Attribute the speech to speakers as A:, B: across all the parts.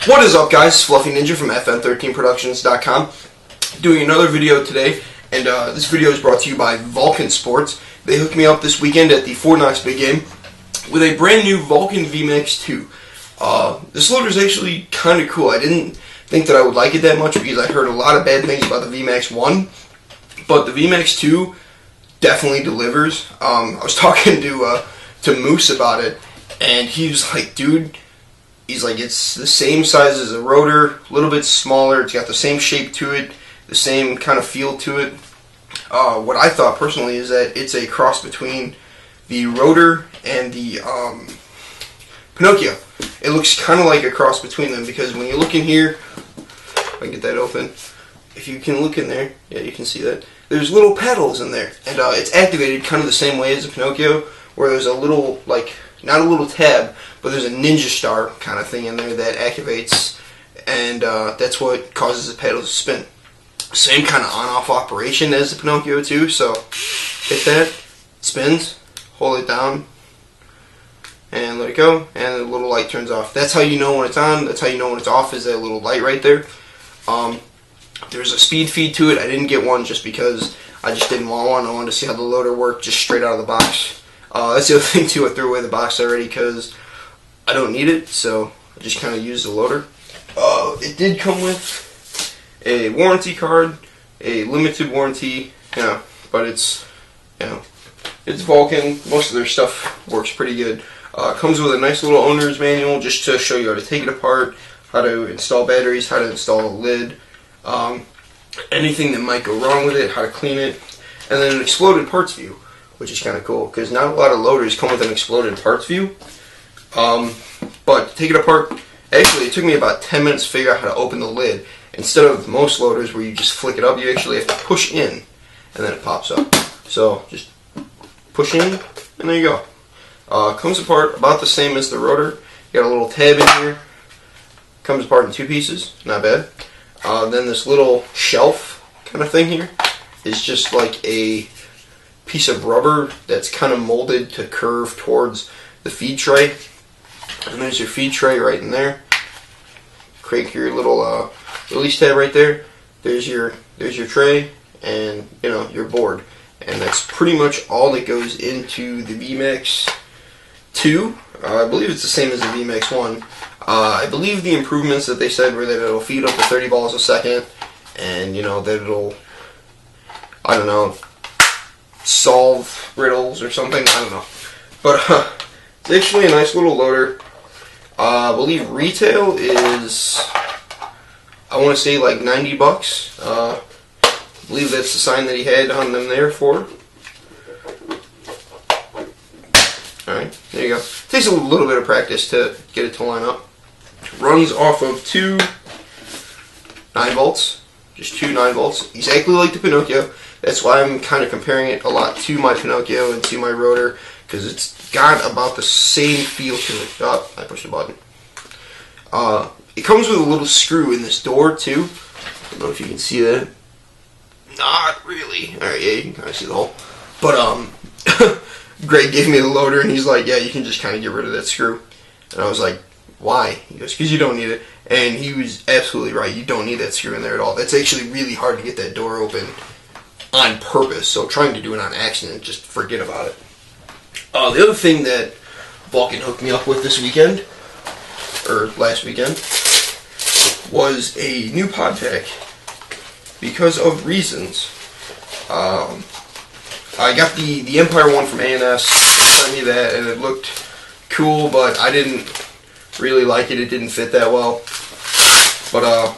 A: What is up, guys? Fluffy Ninja from FN13productions.com doing another video today, and this video is brought to you by Valken Sports. They hooked me up this weekend at the Fort Knox big game with a brand new Valken VMAX 2. This loader is actually kind of cool. I didn't think that I would like it that much because I heard a lot of bad things about the VMAX 1, but the VMAX 2 definitely delivers. I was talking to Moose about it, and he was like, dude, he's like, it's the same size as a rotor, a little bit smaller, it's got the same shape to it, the same kind of feel to it. What I thought personally is that it's a cross between the rotor and the Pinocchio. It looks kind of like a cross between them because when you look in here, if I can get that open, if you can look in there, yeah, you can see that. There's little paddles in there, and it's activated kind of the same way as a Pinocchio, where there's a little, like, not a little tab, but there's a ninja star kind of thing in there that activates, and that's what causes the pedals to spin. Same kind of on-off operation as the Pinocchio too, so hit that, it spins, hold it down, and let it go, and the little light turns off. That's how you know when it's on, that's how you know when it's off, is that little light right there. There's a speed feed to it. I didn't get one just because I just didn't want one. I wanted to see how the loader worked just straight out of the box. That's the other thing too, I threw away the box already because I don't need it, so I just kind of used the loader. It did come with a warranty card, a limited warranty, but it's, it's Valken. Most of their stuff works pretty good. Comes with a nice little owner's manual just to show you how to take it apart, how to install batteries, how to install a lid, anything that might go wrong with it, how to clean it, and then an exploded parts view, which is kind of cool because not a lot of loaders come with an exploded parts view. But to take it apart, actually it took me about 10 minutes to figure out how to open the lid. Instead of most loaders where you just flick it up, you actually have to push in and then it pops up. So just push in and there you go. Comes apart about the same as the rotor. You got a little tab in here. Comes apart in two pieces, not bad. Then this little shelf kind of thing here is just like a piece of rubber that's kind of molded to curve towards the feed tray. And there's your feed tray right in there. Crank your little release tab right there. There's your tray and your board. And that's pretty much all that goes into the VMAX 2. I believe it's the same as the VMAX 1. I believe the improvements that they said were that it'll feed up to 30 balls a second, and that it'll, I don't know, solve riddles or something. I don't know. But it's actually a nice little loader. I believe retail is, I want to say like 90 bucks. I believe that's the sign that he had on them there for. Alright, there you go. Takes a little bit of practice to get it to line up. Runs off of two 9 volts. Just two 9 volts. Exactly like the Pinocchio. That's why I'm kind of comparing it a lot to my Pinocchio and to my rotor, because it's got about the same feel to it. Oh, I pushed the button. It comes with a little screw in this door too. I don't know if you can see that. Not really. Alright, yeah, you can kind of see the hole. But Greg gave me the loader and he's like, yeah, you can just kind of get rid of that screw. And I was like, why? He goes, because you don't need it. And he was absolutely right. You don't need that screw in there at all. That's actually really hard to get that door open on purpose. So trying to do it on accident, just forget about it. The other thing that Valken hooked me up with this weekend, or last weekend, was a new pod pack. Because of reasons. I got the Empire one from A&S. They sent me that, and it looked cool, but I didn't really like it. It didn't fit that well. But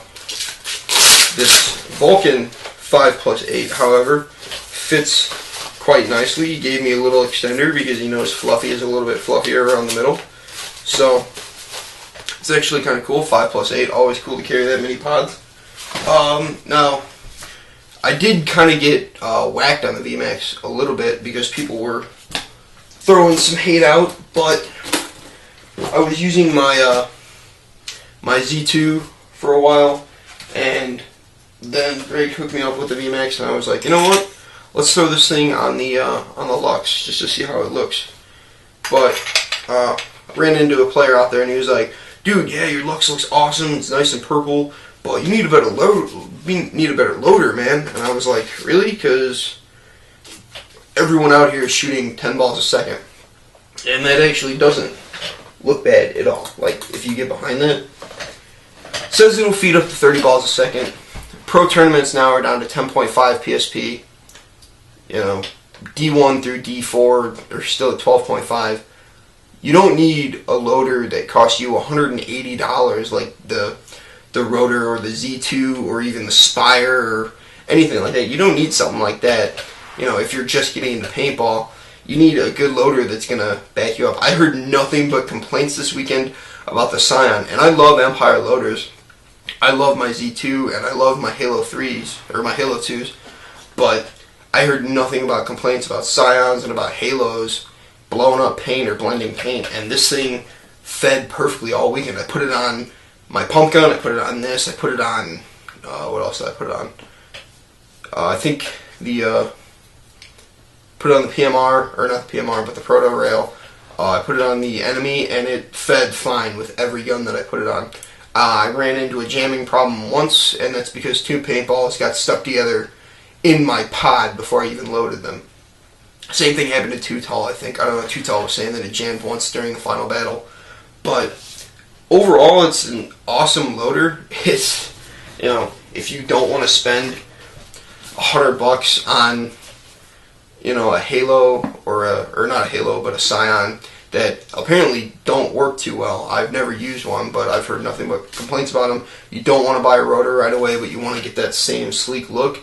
A: this Valken 5+8, however, fits quite nicely. He gave me a little extender because he knows Fluffy is a little bit fluffier around the middle. So it's actually kind of cool. 5+8, always cool to carry that many pods. Now, I did kind of get whacked on the VMAX a little bit because people were throwing some hate out, but I was using my my Z2 for a while, and then Greg hooked me up with the VMAX, and I was like, you know what? Let's throw this thing on the Lux just to see how it looks. But ran into a player out there, and he was like, dude, yeah, your Lux looks awesome. It's nice and purple, but you need a better loader, man. And I was like, really? Because everyone out here is shooting 10 balls a second, and that actually doesn't look bad at all. Like, if you get behind that, it says it'll feed up to 30 balls a second. Pro tournaments now are down to 10.5 PSP. You know, D1 through D4 are still at 12.5. You don't need a loader that costs you $180 like the Rotor or the Z2 or even the Spire or anything like that. You don't need something like that. You know, if you're just getting into paintball, you need a good loader that's going to back you up. I heard nothing but complaints this weekend about the Scion, and I love Empire loaders. I love my Z2 and I love my Halo 3s, or my Halo 2s, but I heard nothing about complaints about Scions and about Halos blowing up paint or blending paint, and this thing fed perfectly all weekend. I put it on my pump gun, I put it on this, I put it on, what else did I put it on? I think put it on the PMR, or not the PMR, but the Proto Rail. I put it on the Enemy, and it fed fine with every gun that I put it on. I ran into a jamming problem once, and that's because two paintballs got stuck together in my pod before I even loaded them. Same thing happened to Too Tall, I think. I don't know, Too Tall was saying that it jammed once during the final battle. But overall, it's an awesome loader. It's, you know, if you don't want to spend $100 on, you know, a Halo or not a Halo, but a Scion that apparently don't work too well. I've never used one, but I've heard nothing but complaints about them. You don't want to buy a Rotor right away, but you want to get that same sleek look.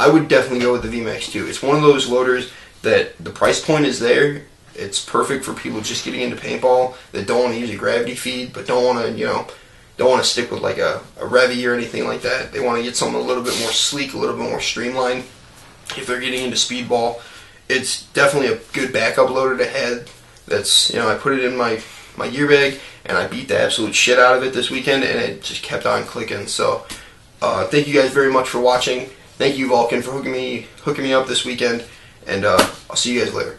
A: I would definitely go with the VMAX 2. It's one of those loaders that the price point is there. It's perfect for people just getting into paintball that don't want to use a gravity feed, but don't want to, you know, don't want to stick with like a Revy or anything like that. They want to get something a little bit more sleek, a little bit more streamlined. If they're getting into speedball, it's definitely a good backup loader to have. That's, you know, I put it in my gear bag and I beat the absolute shit out of it this weekend, and it just kept on clicking. So thank you guys very much for watching. Thank you, Valken, for hooking me up this weekend, and I'll see you guys later.